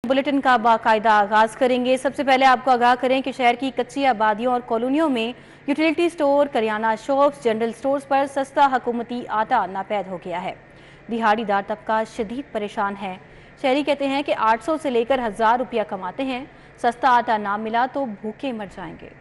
Bulletin का बाकायदा आगाज करेंगे। सबसे पहले आपको आगाह करें कि शहर की कच्ची आबादियों और कॉलोनियों में utility store, kirana shops, general stores पर सस्ता हुकूमती आटा नापैद हो गया है। दिहाड़ीदार तबका शदीद परेशान है। शहरी कहते हैं कि 800 से लेकर 1000 रुपया कमाते हैं, सस्ता आटा ना मिला तो भूखे मर जाएंगे।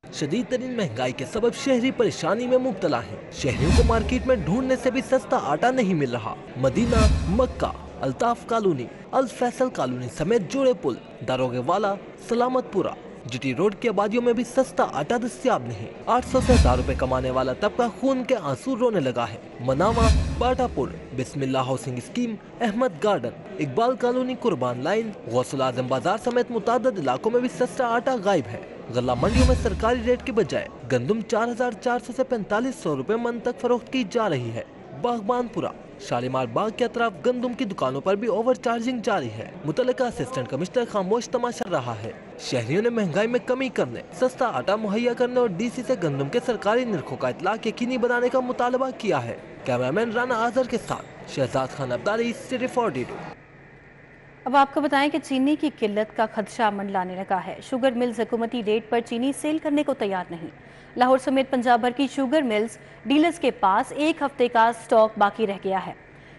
शदीद तरीन महंगाई के सबब शहरी परेशानी में मुब्तला हैं। शहरियों को मार्केट में ढूंढने से भी सस्ता आटा नहीं मिल रहा। मदीना, मक्का, अल्ताफ कॉलोनी, अल फैसल कॉलोनी समेत जोड़े पुल, दारोगे वाला, सलामतपुरा, जीटी रोड की आबादियों में भी सस्ता आटा दस्तियाब नहीं। 800 से 1000 रुपए कमाने वाला तबका खून के आंसू रोने लगा है। Manawa, Batapur, Bismillah housing scheme, Ahmed garden, Iqbal colony, Qurban line, Ghousul Azam बाजार समेत मुतादिद इलाकों में भी सस्ता आटा गायब है। गल्ला मंडियों में सरकारी रेट के बजाय गंदम 4400 से 4500 रुपए मन तक फरोख्त की जा रही है। बागबानपुरा, शालीमार बाग के अतराफ गंदम की दुकानों पर भी ओवर चार्जिंग जारी है। मुतल्लिका असिस्टेंट कमिश्नर खामोश तमाशा रहा है। शहरियों ने महंगाई में कमी करने, सस्ता आटा मुहैया करने और डीसी से गंदम के सरकारी निरखों का इतलाक यकीनी बनाने का मुतालबा किया है। कैमरामैन राना आजर के साथ शहजाद खान अब्दाली, सिटी 42। अब आपको बताएं कि चीनी की किल्लत का खदशा मंडलाने लगा है। शुगर मिल्स हुकूमती रेट पर चीनी सेल करने को तैयार नहीं। लाहौर समेत पंजाब भर की शुगर मिल्स डीलर्स के पास एक हफ्ते का स्टॉक बाकी रह गया है।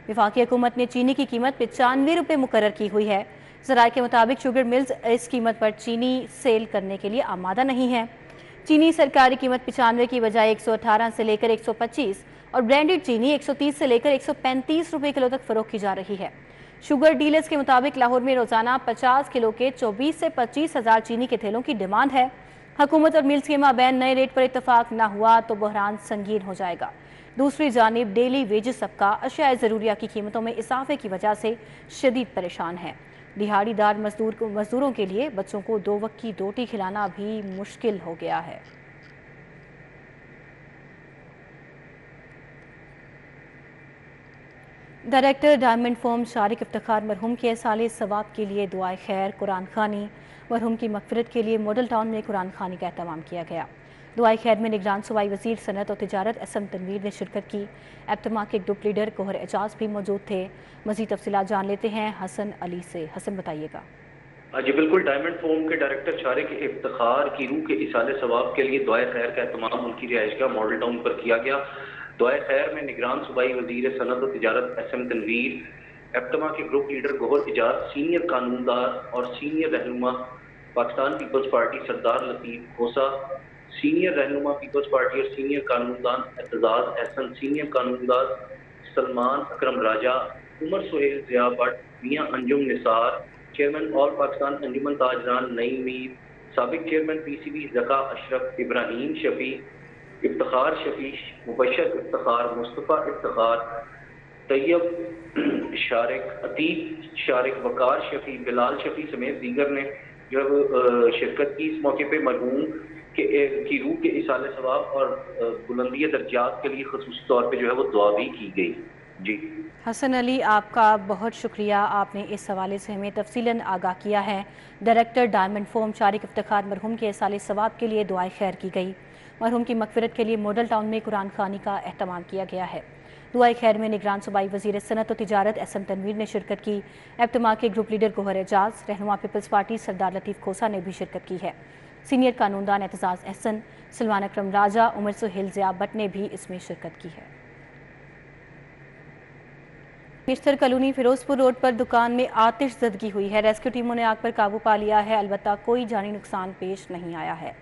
वफाकी हुकूमत ने चीनी की कीमत 95 रुपये मुकर्रर की हुई है। ज़राए के मुताबिक शुगर मिल्स इस कीमत पर चीनी सेल करने के लिए आमादा नहीं है। चीनी सरकारी कीमत 95 की बजाय 118 से लेकर 125 और ब्रांडेड चीनी 130 से लेकर 135 रुपये किलो तक फरोख्त की जा रही है। शुगर डीलर्स के मुताबिक लाहौर में रोजाना 50 किलो के 24 से 25 हजार चीनी के थैलों की डिमांड है। हुकूमत और मिल्स के माबैन नए रेट पर इत्तफाक न हुआ तो बहरान संगीन हो जाएगा। दूसरी जानिब डेली वेजेस तबका अशिया ज़रूरिया की कीमतों में इजाफे की वजह से शदीद परेशान है। दिहाड़ीदार मजदूरों के लिए बच्चों को 2 वक्त की रोटी खिलाना भी मुश्किल हो गया है। Director diamond form Shariq Iftikhar मरहूम के साले सवाब के लिए दुआए खैर, कुरान खानी। मरहूम की मगफिरत के लिए मॉडल टाउन में कुरान खानी का एहतमाम किया गया। दुआए खैर में निगरान सूबाई वजीर सनत और तिजारत एसएम तनवीर ने शिरकत की। एब्तमा के ग्रुप लीडर कोहर एजाज भी मौजूद थे। मज़ीद तफसीलात जान लेते हैं हसन अली से। हसन, बताइएगा। जी बिल्कुल, डायमंड फॉर्म के डायरेक्टर शारिक इफ्तिखार की रूह के इसाले सवाब के लिए दुआए खैर का एहतमाम उनकी रिहाइशगाह मॉडल टाउन पर किया गया। दुआए खैर में निगरान सूबाई वजीर सनत और तिजारत एसएम तनवीर, एब्तमा के ग्रुप लीडर कोहर एजाज, सीनियर कानूनदार और सीनियर रहनुमा पाकिस्तान पीपल्स पार्टी सरदार लतीफ खोसा, सीनियर रहनुमा पीपल्स पार्टी और सीनियर कानूनदान एतजाज एहसन, सीनियर कानूनदार सलमान अकरम राजा, उमर सुहेल ज़िया भट्ट, मियां अंजुम निसार, चेयरमैन ऑल पाकिस्तान अंजुमन ताजरान नईम मीर, साबिक चेयरमैन पीसीबी जका अशरफ, इब्राहिम शफी, इफ्तिखार शफी, मुबशर इफ्तिखार, मुस्तफ़ा इफ्तिखार, तैयब शारिक, अतीक शारिक, वकार शफी, बिलाल शफी समेत दीगर ने जो है शिरकत की। इस मौके पर मरहूम की रूह के इसाले सवाब और बुलंदी दर्जात के लिए ख़ुसूसी तौर पर जो है वो दुआ भी की गई। जी हसन अली, आपका बहुत शुक्रिया, आपने इस हवाले से हमें तफसीलन आगाह किया है। Director diamond form Shariq Iftikhar मरहूम के इसाले सवाब के लिए दुआए खैर की गई। मरहूम की मगफिरत के लिए मॉडल टाउन में कुरान खानी का एहतमाम किया गया है। दुआए खैर में निगरान सूबाई वजीर सनत और तिजारत एसएम तनवीर ने शिरकत की। एब्तमा के ग्रुप लीडर कोहर एजाज, रहनुमा पीपल्स पार्टी सरदार लतीफ खोसा ने भी शिरकत की है। सीनियर कानूनदान एतजाज एहसन, सलमान अकरम राजा, उमर सुहेल ज़िया भट्ट ने भी इसमें शिरकत की है। निश्तर कॉलोनी फिरोजपुर रोड पर दुकान में आतिश ज़दगी हुई है। रेस्क्यू टीमों ने आग पर काबू पा लिया है, अलबत्ता कोई जानी नुकसान पेश नहीं आया है।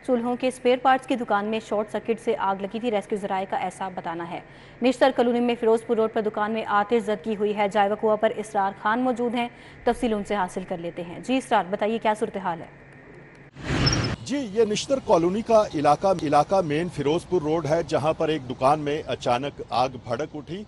चूल्हों के स्पेयर पार्ट्स की दुकान में शॉर्ट सर्किट से आग लगी थी। रेस्क्यू ज़राए का ऐसा बताना है। निश्तर कॉलोनी में फिरोजपुर रोड पर दुकान में आतिश ज़दगी हुई है। जायवा कुआ पर इसरार खान मौजूद हैं, तफसील उनसे हासिल कर लेते हैं। जी इसरार, बताइए क्या सूरत हाल है। जी, ये निश्तर कॉलोनी का इलाका मेन फिरोजपुर रोड है, जहां पर एक दुकान में अचानक आग भड़क उठी।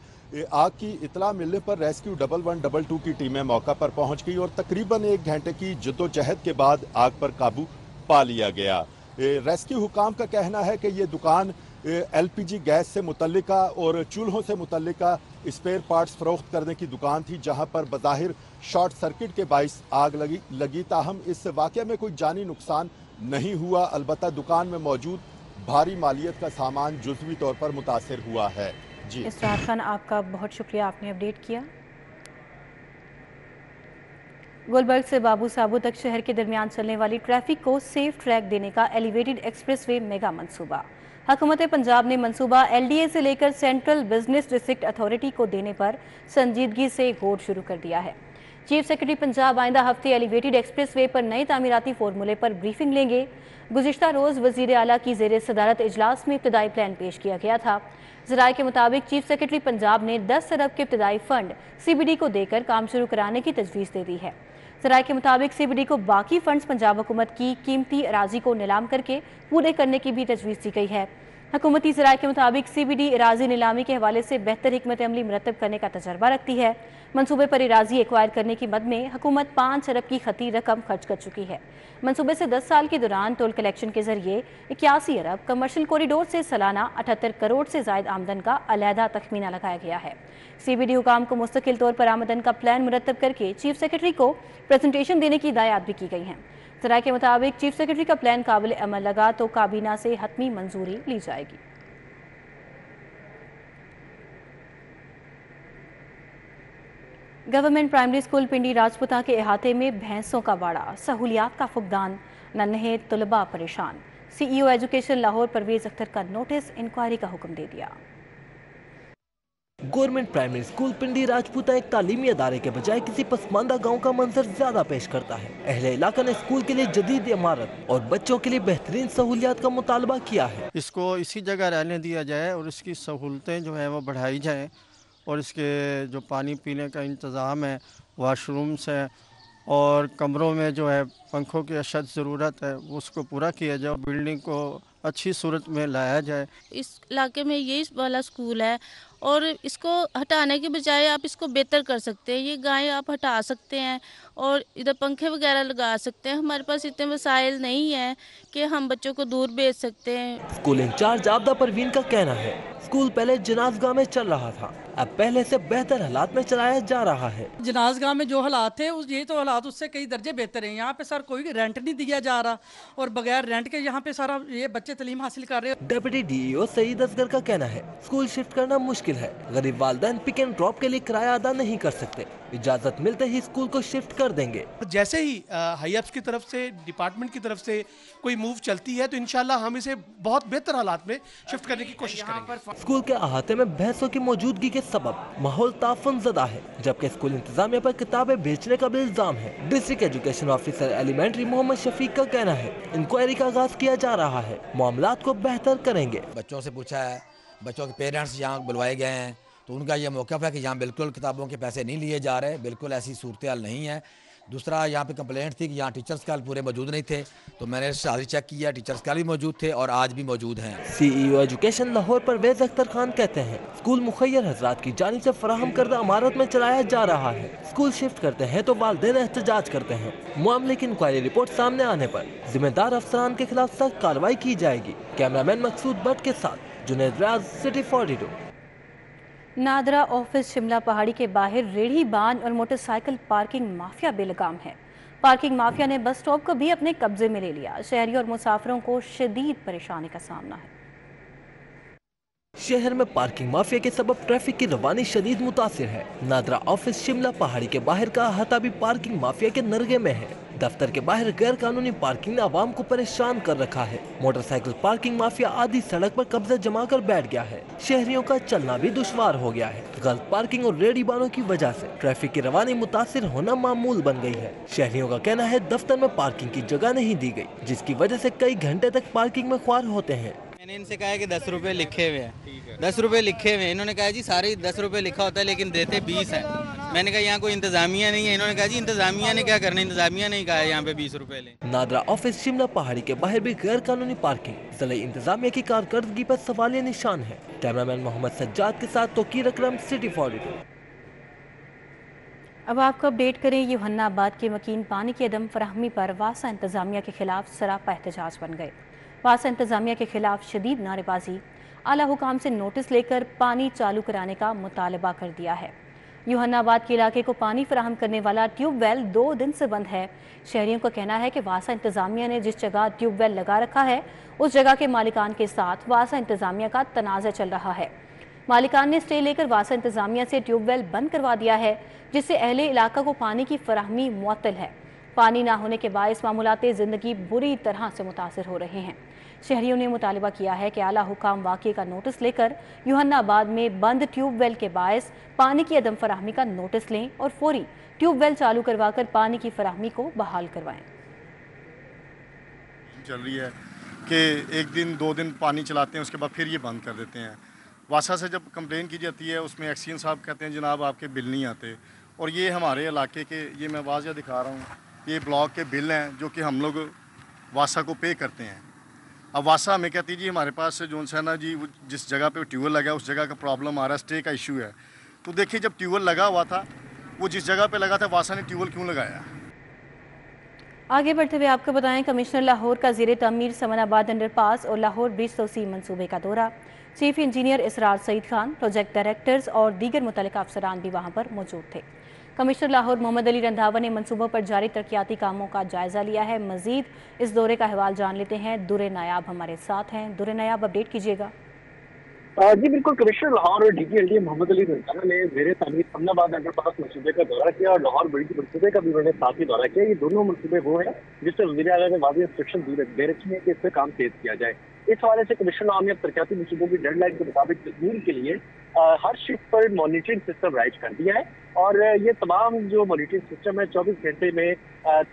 आग की इतला मिलने पर रेस्क्यू 1122 की टीमें मौका पर पहुंच गई और तकरीबन 1 घंटे की जद्दोजहद के बाद आग पर काबू पा लिया गया। रेस्क्यू हुकाम का कहना है कि ये दुकान एलपीजी गैस से मुतल्लिका और चूल्हों से मुतल्लिका स्पेयर पार्ट्स फरोख्त करने की दुकान थी, जहां पर बज़ाहिर शॉर्ट सर्किट के बाइस आग लगी। ताहम इस वाक़े में कोई जानी नुकसान नहीं हुआ, अलबत्ता दुकान में मौजूद भारी मालियत का सामान जुज़वी तौर पर मुतासिर हुआ है। जी इसरार खान, आपका बहुत शुक्रिया, आपने अपडेट किया। गुलबर्ग से बाबू साबू तक शहर के दरमियान चलने वाली ट्रैफिक को सेफ ट्रैक देने का एलिवेटेड एक्सप्रेसवे मेगा मंसूबा। हुकूमत पंजाब ने मंसूबा एलडीए से लेकर सेंट्रल बिजनेस डिस्ट्रिक्ट अथॉरिटी को देने पर संजीदगी से गौर शुरू कर दिया है। चीफ सेक्रेटरी पंजाब आइंदा हफ्ते एलिवेटेड एक्सप्रेसवे पर नए तामीराती फार्मूले पर ब्रीफिंग लेंगे। गुज़िश्ता रोज़ वज़ीर आला की ज़ेर सदारत इजलास में इब्तदाई प्लान पेश किया गया था। ज़राए के मुताबिक चीफ सेक्रेटरी पंजाब ने 10 अरब के इब्तदाई फंड सीबीडी को देकर काम शुरू कराने की तजवीज़ दे दी है। ज़राए के मुताबिक सीबीडी को बाकी फंड्स पंजाब हुकूमत की कीमती अराजी को नीलाम करके पूरे करने की भी तजवीज़ दी गई है। हुकूमती ज़राए के मुताबिक सीबीडी अराजी नीलामी के हवाले से बेहतर हिकमत अमली मुरतब करने का तजर्बा रखती है। मनसूबे पर अराजी एक्वायर करने की मद में हुकूमत 5 अरब की खती रकम खर्च कर चुकी है। मनसूबे से 10 साल के दौरान टोल कलेक्शन के जरिए 81 अरब, कमर्शियल कॉरिडोर से सालाना 78 करोड़ से ज़ायद आमदन का अलहदा तखमीना लगाया गया है। सीबीडी हुकाम को मुस्तकिल तौर पर आमदन का प्लान मुरतब करके चीफ सेक्रेटरी को प्रेजेंटेशन देने की हिदायत भी की गई हैं। ज़राए के मुताबिक चीफ सेक्रेटरी का प्लान काबिल अमल लगा तो काबीना से हतमी मंजूरी ली जाएगी। गवर्नमेंट प्राइमरी स्कूल पिंडी राजपुता के अहाते में भैंसों का वाड़ा, सहूलियात का फुकदान, नन्हे तलबा परेशान। सीईओ एजुकेशन लाहौर परवेज अख्तर का नोटिस इंक्वायरी का हुक्म दे दिया। गवर्नमेंट प्राइमरी स्कूल पिंडी राजपूता एक तालीमी अदारे के बजाय किसी पसमानदा गांव का मंजर ज्यादा पेश करता है। अहले इलाका ने स्कूल के लिए जदीद इमारत और बच्चों के लिए बेहतरीन सहूलियात का मुतालबा किया है। इसको इसी जगह रहने दिया जाए और इसकी सहूलतें जो है वो बढ़ाई जाए और इसके जो पानी पीने का इंतज़ाम है, वाशरूम्स है और कमरों में जो है पंखों की अशद ज़रूरत है उसको पूरा किया जाए, बिल्डिंग को अच्छी सूरत में लाया जाए। इस इलाके में यही वाला स्कूल है और इसको हटाने के बजाय आप इसको बेहतर कर सकते हैं। ये गायें आप हटा सकते हैं और इधर पंखे वगैरह लगा सकते हैं। हमारे पास इतने वसाइल नहीं है कि हम बच्चों को दूर भेज सकते हैं। स्कूल इंचार्ज आबदा परवीन का कहना है स्कूल पहले जनाजगाह में चल रहा था, अब पहले से बेहतर हालात में चलाया जा रहा है। जनाजगाह में जो हालात थे ये तो हालात उससे कई दर्जे बेहतर हैं। यहाँ पे सर कोई रेंट नहीं दिया जा रहा और बगैर रेंट के यहाँ पे सारा ये बच्चे तालीम हासिल कर रहे हैं। डेप्यूटी डीईओ सईद असगर का कहना है स्कूल शिफ्ट करना मुश्किल है। गरीब वालिदैन पिक एंड ड्रॉप के लिए किराया अदा नहीं कर सकते, इजाजत मिलते ही स्कूल को शिफ्ट कर देंगे। जैसे ही हाईअप्स की तरफ से, डिपार्टमेंट की तरफ से कोई मूव चलती है तो इंशाल्लाह हम इसे बहुत बेहतर हालात में शिफ्ट करने की कोशिश करेंगे। स्कूल के अहाते में भैंसों की मौजूदगी के सबब माहौल ताफन ज़दा है, जबकि स्कूल इंतजामिया पर किताबें बेचने का भी इल्जाम है। District education officer elementary Mohammad Shafiq का कहना है इंक्वायरी का आगाज किया जा रहा है, मामलात को बेहतर करेंगे। बच्चों से पूछा है, बच्चों के पेरेंट्स यहाँ बुलवाए गए हैं तो उनका ये मौक़िफ़ है कि यहाँ बिल्कुल किताबों के पैसे नहीं लिए जा रहे, बिल्कुल ऐसी सूरत हाल नहीं है। दूसरा यहाँ पे कंप्लेंट थी कि यहाँ टीचर्स कल पूरे मौजूद नहीं थे, तो मैंने शादी चेक किया, टीचर्स कल भी मौजूद थे और आज भी मौजूद हैं। सीईओ एजुकेशन लाहौर परवेज अख्तर खान कहते हैं स्कूल मुखैर हजरात की जानिब से फराहम करदा इमारत में चलाया जा रहा है। स्कूल शिफ्ट करते हैं तो वालिदैन एहतजाज करते हैं। मामले की इंक्वायरी रिपोर्ट सामने आने पर जिम्मेदार अफसरान के खिलाफ सख्त कार्रवाई की जाएगी। कैमरामैन मकसूद भट्ट के साथ जुनैद रियाज, सिटी 42। नादरा ऑफिस शिमला पहाड़ी के बाहर रेढ़ी बांध और मोटरसाइकिल पार्किंग माफिया बेलगाम है। पार्किंग माफिया ने बस स्टॉप को भी अपने कब्जे में ले लिया। शहरी और मुसाफिरों को शदीद परेशानी का सामना है। शहर में पार्किंग माफिया के सबब ट्रैफिक की रवानी शदीद मुतासिर है। नादरा ऑफिस शिमला पहाड़ी के बाहर का अहाता भी पार्किंग माफिया के नरगे में है। दफ्तर के बाहर गैर कानूनी पार्किंग ने आवाम को परेशान कर रखा है। मोटरसाइकिल पार्किंग माफिया आधी सड़क पर कब्जा जमा कर बैठ गया है। शहरियों का चलना भी दुश्वार हो गया है। गलत पार्किंग और रेडी बानों की वजह से ट्रैफिक की रवानी मुतासिर होना मामूल बन गई है। शहरियों का कहना है दफ्तर में पार्किंग की जगह नहीं दी गई, जिसकी वजह से कई घंटे तक पार्किंग में ख्वार होते हैं। मैंने इनसे कहा है कि 10 रुपए लिखे हुए हैं, 10 रुपए लिखे हुए हैं। इन्होंने कहा जी सारे 10 रुपए लिखा होता है लेकिन देते 20 है। मैंने कहा यहाँ कोई इंतजामिया नहीं है। इन्होंने कहा जी इंतजामिया ने क्या करना, इंतजामिया नहीं कहा है यहाँ पे 20 रुपए ले। नादरा ऑफिस शिमला पहाड़ी के बाहर भी गैर कानूनी पार्किंग जिला इंतजामिया की कारकर्दगी पर सवालिया निशान है। कैमरामैन मोहम्मद सज्जाद के साथ तोकीर अकरम, सिटी 42। अब आपको अपडेट करें यूहन्नाबाद के मकीन पानी की अदम फराहमी पर वासा इंतजामिया के खिलाफ सरापा एहतजाज बन गए। वासा इंतजामिया के खिलाफ शदीद नारेबाजी, आला हुकाम से नोटिस लेकर पानी चालू कराने का मुतालबा कर दिया है। यूहन्नाबाद के इलाके को पानी फराहम करने वाला ट्यूबवेल 2 दिन से बंद है। शहरियों का कहना है कि वासा इंतजामिया ने जिस जगह ट्यूबवेल लगा रखा है उस जगह के मालिकान के साथ वासा इंतजामिया का तनाज़ा चल रहा है। मालिकान ने स्टे लेकर वासा इंतजामिया से ट्यूबवेल बंद करवा दिया है, जिससे अहले इलाका को पानी की फराहमी मुअत्तल है। पानी ना होने के बायस मामूलाते ज़िंदगी बुरी तरह से मुतासिर हो रहे हैं। शहरियों ने मुतालिबा किया है कि आला हुकाम वाक़े का नोटिस लेकर यूहन्नाबाद में बंद ट्यूबवेल के बायस पानी की अदम फराहमी का नोटिस लें और फौरी ट्यूबवेल चालू करवाकर पानी की फराहमी को बहाल करवाएं। चल रही है कि एक दिन 2 दिन पानी चलाते हैं, उसके बाद फिर ये बंद कर देते हैं। वासा से जब कंप्लेन की जाती है, उसमें एक्सीएन साहब कहते हैं जनाब आपके बिल नहीं आते, और ये हमारे इलाके के, ये मैं वाज़ह दिखा रहा हूँ, ये ब्लॉक के बिल हैं जो कि हम लोग वासा को पे करते हैं। अब वासा हमें कहती है जी हमारे पास जो है ना जी, जिस जगह पे ट्यूबवेल लगा है उस जगह का प्रॉब्लम आ रहा है, स्टे का इशू है। तो देखिए जब ट्यूबवेल लगा हुआ था, वो जिस जगह पे लगा था वासा ने ट्यूबवेल क्यों लगाया? आगे बढ़ते हुए आपको बताएं, कमिश्नर लाहौर का ज़ेरे तमीर समनाबाद अंडरपास और लाहौर ब्रिज तोसी मंसूबे का दौरा। चीफ इंजीनियर इसरार सईद खान, प्रोजेक्ट डायरेक्टर्स और दीगर मुतल्लिका अफसरान भी वहाँ पर मौजूद थे। कमिश्नर लाहौर मोहम्मद अली रंधावा ने मंसूबों पर जारी तरक्याती कामों का जायजा लिया है। मजीद इस दौरे का अहवाल जान लेते हैं। दुरे नायाब हमारे साथ हैं। दुरे नायाब, अपडेट कीजिएगा। जी बिल्कुल, कमिश्नर लाहौर और डीजीएलडी मोहम्मद अली रंधावा ने ज़ेरे तमीर समनाबाद अंडरपास मंसूबे का दौरा किया और लाहौर ब्रिज मंसूबे का भी उन्होंने साथ ही दौरा किया। ये दोनों मंसूबे वो हैं जिससे वज़ीर आला ने वाज़ेह इंस्ट्रक्शन दे रखी है कि इस पर काम तेज किया जाए। इस हवाले से कमिश्नर लाहौर ने अब तरक्याती मंसूबों की डेडलाइन के मुताबिक तकमील के लिए हर शिफ्ट पर मॉनिटरिंग सिस्टम राइज कर दिया है और ये तमाम जो मॉनिटरिंग सिस्टम है 24 घंटे में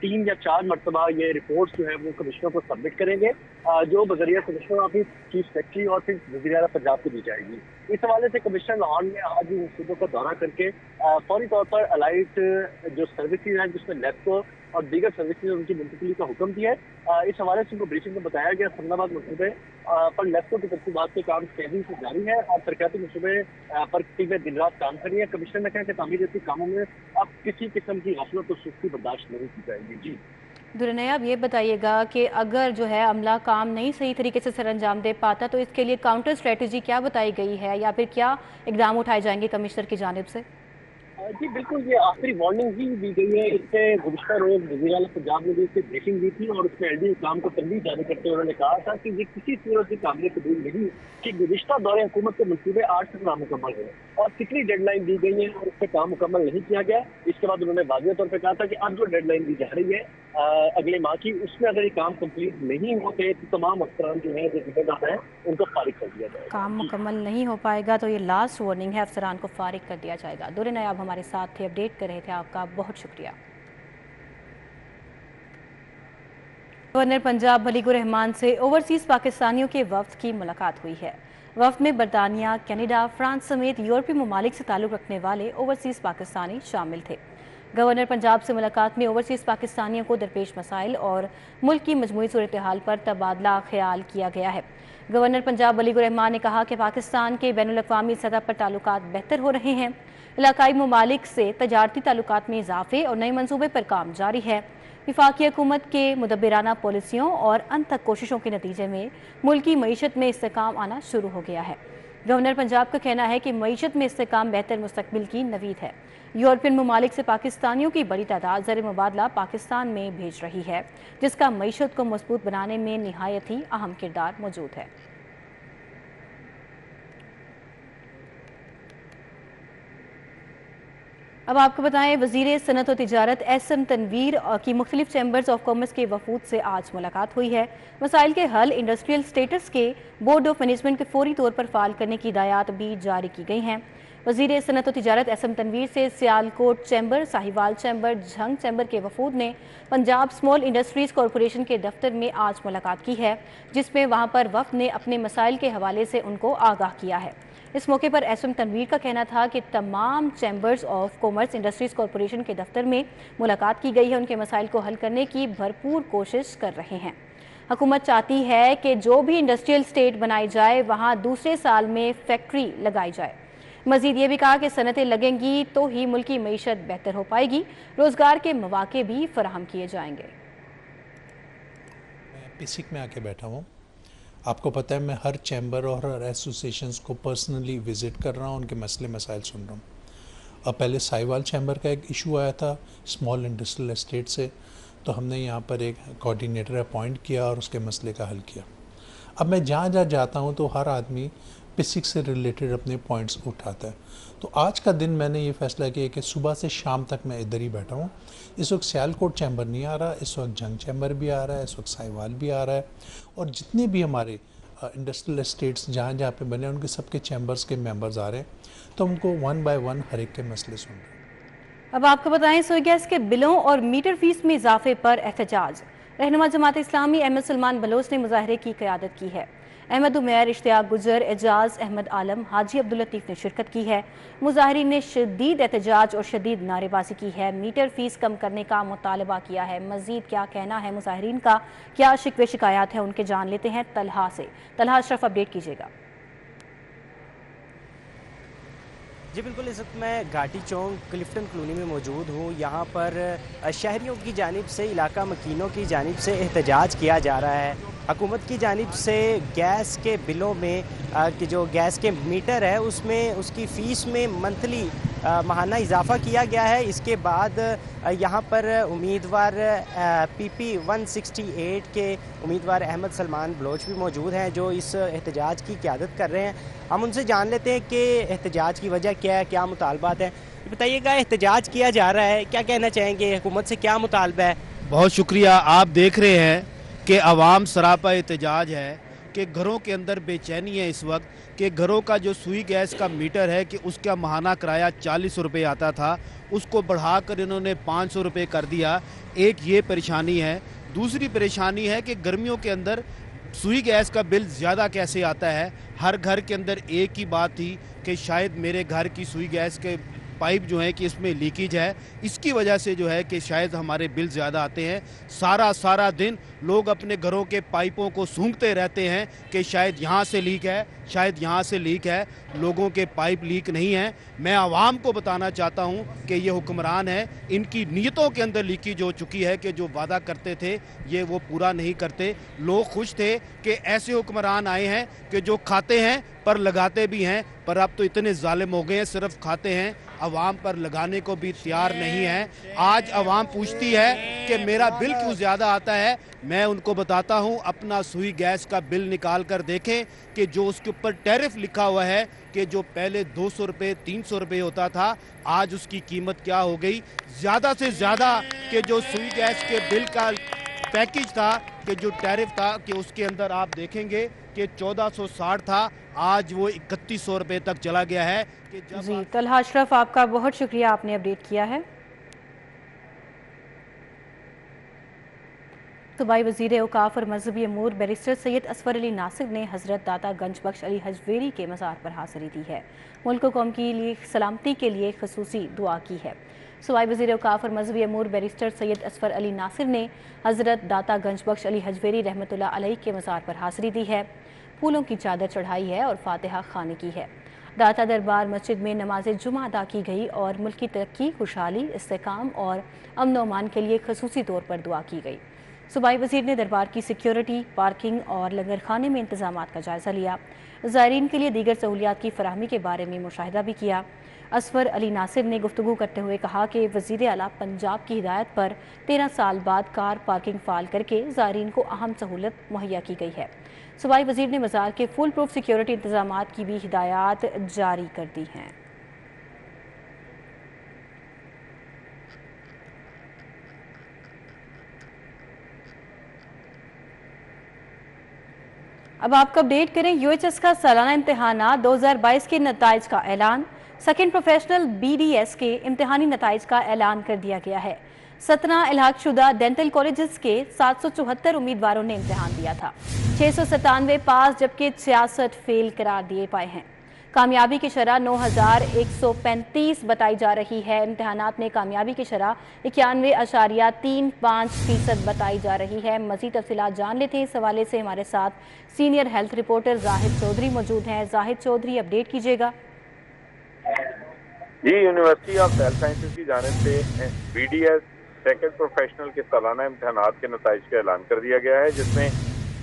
3 या 4 मरतबा ये रिपोर्ट्स जो है वो कमिश्नर को सबमिट करेंगे, जो बजरिया कमिश्नर ऑफिस, चीफ सेक्रेटरी और फिर वज़ीर आला पंजाब को दी जाएगी। इस हवाले से कमिश्नर लाहौर ने आज इन सूबों का दौरा करके फौरी तौर पर अलाइट जो सर्विसेज हैं जिसमें लेफ्को और दीगर सर्विसेज उनकी मुंतकिली का हुक्म दिया है। इस हवाले से उनको ब्रीफिंग में बताया गया समनाबाद मंसूबे पर लेफ्को की तरतीबात के काम तेजी से जारी है और तरक्याती मंसूबे पर टीमें दिन रात काम कर रही है। कमिश्नर ने कहा कि तामीराती कामों में अब किसी किस्म की गफलत और सुस्ती बर्दाश्त नहीं की जाएगी। जी दुरनया, अब ये बताइएगा कि अगर जो है अमला काम नहीं सही तरीके से सर अंजाम दे पाता तो इसके लिए काउंटर स्ट्रेटजी क्या बताई गई है या फिर क्या इकदाम उठाए जाएंगे कमिश्नर की जानिब से? जी बिल्कुल, ये आखिरी वार्निंग ही दी गई है। इससे गुज़िश्ता रोज वज़ीर आला पंजाब ने भी इससे ब्रीफिंग दी थी और उसमें एलडी इस्लाम को तंबीह जारी करते हुए उन्होंने कहा था कि ये किसी सूरत की काबिल कबूल नहीं कि गुज़िश्ता दौरे हुकूमत के मंसूबे 8 तक नामुकम्मल हुए और कितनी डेडलाइन दी गई है और उस पर काम मुकम्मल नहीं किया गया। इसके बाद उन्होंने वाज़ेह तौर पर कहा था कि अब जो डेडलाइन दी जा रही है अगले माह की, उसमें अगर ये काम कंप्लीट नहीं होते तो तमाम अफसरान जो है जो जिम्मेदार हैं उनको फारिग कर दिया जाएगा। काम मुकम्मल नहीं हो पाएगा तो ये लास्ट वार्निंग है, अफसरान को फारिग कर दिया जाएगा। दुरे नायाब हमारे साथ थे, अपडेट कर रहे थे, आपका बहुत शुक्रिया। गवर्नर पंजाब मलिकुर रहमान से ओवरसीज पाकिस्तानियों के वफ्द की मुलाकात हुई है। वफ्द में बरतानिया, कनाडा, फ्रांस समेत यूरोपीय ममालिक से ताल्लुक़ रखने वाले ओवरसीज पाकिस्तानी शामिल थे। गवर्नर पंजाब से मुलाकात में ओवरसीज पाकिस्तानियों को दरपेश मसाइल और मुल्क की मजमूई सूरत हाल पर तबादला ख्याल किया गया है। गवर्नर पंजाब मलिकुर रहमान ने कहा कि पाकिस्तान के बैनुल-अक़वामी सतह पर ताल्लुकात बेहतर हो रहे हैं, इलाकाई ममालिक से तजारती ताल्लुकात में इजाफे और नए मनसूबे पर काम जारी है। वफाकी हुकूमत के मुदब्बिराना पॉलिसियों और अनथक कोशिशों के नतीजे में मुल्की मईशत में इस्तेकाम आना शुरू हो गया है। गवर्नर पंजाब का कहना है कि मईशत में इस्तेकाम बेहतर मुस्तकबिल की नवीद है। यूरोपियन ममालिक से पाकिस्तानियों की बड़ी तादाद ज़र मुबादला पाकिस्तान में भेज रही है, जिसका मईशत को मजबूत बनाने में निहायत ही अहम किरदार मौजूद है। अब आपको बताएं, वज़ीर सनत और तिजारत एसएम तनवीर की मुख्तलिफ चैम्बर्स ऑफ कॉमर्स के वफूद से आज मुलाकात हुई है। मसाइल के हल, इंडस्ट्रियल स्टेटस के बोर्ड ऑफ मैनेजमेंट के फौरी तौर पर फ़ाल करने की हिदायत भी जारी की गई हैं। वज़ीर सनत और तिजारत एसएम तनवीर से Sialkot chamber, Sahiwal chamber, Jhang chamber के वफूद ने पंजाब स्मॉल इंडस्ट्रीज़ कॉरपोरेशन के दफ्तर में आज मुलाकात की है, जिसमें वहाँ पर वफ़द ने अपने मसाइल के हवाले से उनको आगाह किया है। इस मौके पर एसएम तनवीर का कहना था कि तमाम chambers of commerce industries corporation के दफ्तर में मुलाकात की गई है, उनके मसाइल को हल करने की भरपूर कोशिश कर रहे हैं। हुकूमत चाहती है कि जो भी इंडस्ट्रियल स्टेट बनाई जाए वहाँ दूसरे साल में फैक्ट्री लगाई जाए। मजीद ये भी कहा कि सनतें लगेंगी तो ही मुल्क की मईशत बेहतर हो पाएगी, रोज़गार के मौके भी फराहम किए जाएंगे। मैं पिसिक में आके बैठा हूँ। आपको पता है मैं हर चैम्बर और हर एसोसिएशंस को पर्सनली विज़िट कर रहा हूँ, उनके मसले मसाइल सुन रहा हूँ। अब पहले साहिवाल चैम्बर का एक इशू आया था स्मॉल इंडस्ट्रियल एस्टेट से, तो हमने यहाँ पर एक कोऑर्डिनेटर अपॉइंट किया और उसके मसले का हल किया। अब मैं जहाँ जहाँ जाता हूँ तो हर आदमी फिजिक्स से रिलेटेड अपने पॉइंट्स उठाता है। तो आज का दिन मैंने ये फैसला किया कि सुबह से शाम तक मैं इधर ही बैठा हूँ। इस वक्त सियालकोट चैम्बर नहीं आ रहा, इस वक्त जंग चैम्बर भी आ रहा है, इस वक्त साहिवाल भी आ रहा है, और जितने भी हमारे इंडस्ट्रियल एस्टेट्स जहाँ जहाँ पे बने उनके सबके चैम्बर्स के मेंबर्स आ रहे हैं, तो हमको 1 बाय 1 हर एक के मसले सुन रहे हैं। अब आपको बताएं, सोई गैस के बिलों और मीटर फीस में इजाफे पर एहतजाज। रहनुमा जमात इस्लामी अहमद सलमान बलोच ने मुजाहरे की क़यादत की है। अहमद उमैर, इश्तियाक गुजर, एजाज अहमद आलम, हाजी अब्दुल लतीफ़ ने शिरकत की है। मुजाहिरीन ने शदीद एहतजाज और शदीद नारेबाजी की है। मीटर फीस कम करने का मुतालबा किया है। मजीद क्या कहना है मुजाहिरीन का, क्या शिकवे शिकायत है, उनके जान लेते हैं तलहा से। तलहा अशरफ, अपडेट कीजिएगा। जी बिल्कुल, इस वक्त मैं घाटी चौक क्लिफ्टन कॉलोनी में मौजूद हूँ। यहाँ पर शहरियों की जानिब से, इलाका मकीनों की जानिब से एहतजाज किया जा रहा है। हुकूमत की जानिब से गैस के बिलों में कि जो गैस के मीटर है उसमें उसकी फ़ीस में मंथली माहाना इजाफ़ा किया गया है। इसके बाद यहाँ पर उम्मीदवार PP 168 के उम्मीदवार अहमद सलमान बलोच भी मौजूद हैं जो इस एहतजाज की क़यादत कर रहे हैं। हम उनसे जान लेते हैं कि एहतजाज की वजह क्या है, क्या मुतालबात है। बताइएगा, एहतजाज किया जा रहा है, क्या कहना चाहेंगे, हुकूमत से क्या मुतालबा है? बहुत शुक्रिया। आप देख रहे हैं कि आवाम सरापा एहतजाज है कि घरों के अंदर बेचैनी है इस वक्त कि घरों का जो सुई गैस का मीटर है कि उसका माहाना किराया 40 रुपये आता था, उसको बढ़ाकर इन्होंने 500 रुपये कर दिया। एक ये परेशानी है। दूसरी परेशानी है कि गर्मियों के अंदर सुई गैस का बिल ज़्यादा कैसे आता है। हर घर के अंदर एक ही बात थी कि शायद मेरे घर की सुई गैस के पाइप जो है कि इसमें लीकेज है, इसकी वजह से जो है कि शायद हमारे बिल ज़्यादा आते हैं। सारा दिन लोग अपने घरों के पाइपों को सूंघते रहते हैं कि शायद यहाँ से लीक है, शायद यहाँ से लीक है। लोगों के पाइप लीक नहीं हैं। मैं आवाम को बताना चाहता हूँ कि ये हुक्मरान है, इनकी नीयतों के अंदर लीकेज हो चुकी है कि जो वादा करते थे ये वो पूरा नहीं करते। लोग खुश थे कि ऐसे हुक्मरान आए हैं कि जो खाते हैं पर लगाते भी हैं, पर अब तो इतने जालिम हो गए हैं, सिर्फ खाते हैं, अवाम पर लगाने को भी तैयार नहीं है। आज अवाम पूछती है कि मेरा बिल क्यों ज़्यादा आता है। मैं उनको बताता हूं, अपना सुई गैस का बिल निकाल कर देखें कि जो उसके ऊपर टैरिफ लिखा हुआ है कि जो पहले 200 रुपये 300 रुपये होता था, आज उसकी कीमत क्या हो गई। ज़्यादा से ज़्यादा कि जो सुई गैस के बिल का पैकेज था कि जो टैरिफ था कि उसके अंदर आप देखेंगे कि 1460 था, आज वो 3100 रुपये तक चला गया है। कि जी तलहा अशरफ, आपका बहुत शुक्रिया, आपने अपडेट किया है। सूबाई वज़ीर औकाफ और मजहबी अमूर बैरिस्टर सैयद असफर अली नासिर ने हज़रत दाता गंज बख्श अली हजवेरी के मज़ार पर हाज़िरी दी है। मुल्क कौम की लिए सलामती के लिए खसूसी दुआ की है। सूबाई वज़ीर औकाफ और मजहबी अमूर बैरिस्टर सैयद असफर अली नासिर ने हज़रत दाता गंज बख्श अली हजवेरी रहमतुल्लाह अलैह के मज़ार पर हाज़िरी दी है, फूलों की चादर चढ़ाई है और फातिहा खानी की है। दाता दरबार मस्जिद में नमाज जुमा अदा की गई और मुल्क की तरक्की, खुशहाली, इस्तेकाम और अमन व अमान के लिए खसूसी तौर पर दुआ की गई। सूबाई वज़ीर ने दरबार की सिक्योरिटी, पार्किंग और लंगर खाने में इंतजामात का जायज़ा लिया। ज़ायरीन के लिए दीगर सहूलियात की फराहमी के बारे में मुशाहिदा भी किया। असफर अली नासिर ने गुफ्तगू करते हुए कहा कि वज़ीर आला पंजाब की हिदायत पर 13 साल बाद कार पार्किंग फ़ाल करके ज़ायरीन को अहम सहूलत मुहैया की गई है। सूबाई वज़ीर ने मज़ार के फुल प्रूफ सिक्योरिटी इंतजामात की भी हिदायत जारी कर दी हैं। अब आपको अपडेट करें, UHS का सालाना इम्तिहानात 2022 के नताइज का ऐलान। सेकेंड प्रोफेशनल BDS के इम्तिहानी नताइज का ऐलान कर दिया गया है। 17 इल्हाकशुदा डेंटल कॉलेजेस के 774 उम्मीदवारों ने इम्तिहान दिया था। 697 पास जबकि 66 फेल करार दिए पाए हैं। कामयाबी की शरह 9135 बताई जा रही है। इम्तिहानात में कामयाबी की शरह 91.35% बताई जा रही है। मज़ीद तफसीलात जान लेते हैं। इस हवाले से हमारे साथ senior health reporter Zahid Chaudhry मौजूद हैं। जाहिद चौधरी, अपडेट कीजिएगा। जी, यूनिवर्सिटी ऑफ हेल्थ साइंसेज की जानिब से BDS सेकेंड प्रोफेशनल के सालाना इम्तिहानात के नताइज का ऐलान कर दिया गया है, जिसमें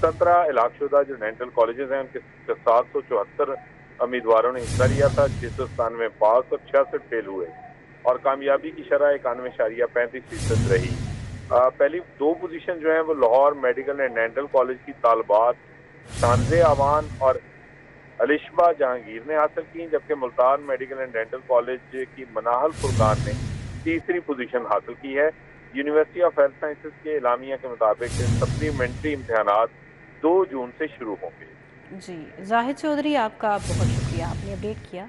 17 इलाकशुदा जो डेंटल कॉलेजेस हैं उनके 774 उम्मीदवारों ने हिस्सा लिया था। 697 पास और 66 फेल हुए और कामयाबी की शरह 91.35% रही। पहली 2 पोजीशन जो हैं वो Lahore medical and dental college की तालबात शानज़े आवान और अलिशबा जहांगीर ने हासिल की, जबकि Multan medical and dental college की मनाहल फुरकान ने तीसरी पोजीशन हासिल की है। यूनिवर्सिटी ऑफ हेल्थ साइंसेज के एलामिया के मुताबिक सप्लीमेंट्री इम्तिहानात 2 जून से शुरू होंगे। जी जाहिद चौधरी, आपका बहुत शुक्रिया, आपने अपडेट किया।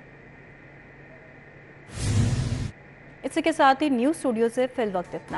इसी के साथ ही न्यूज़ स्टूडियो से फिल वक्त इतना ही।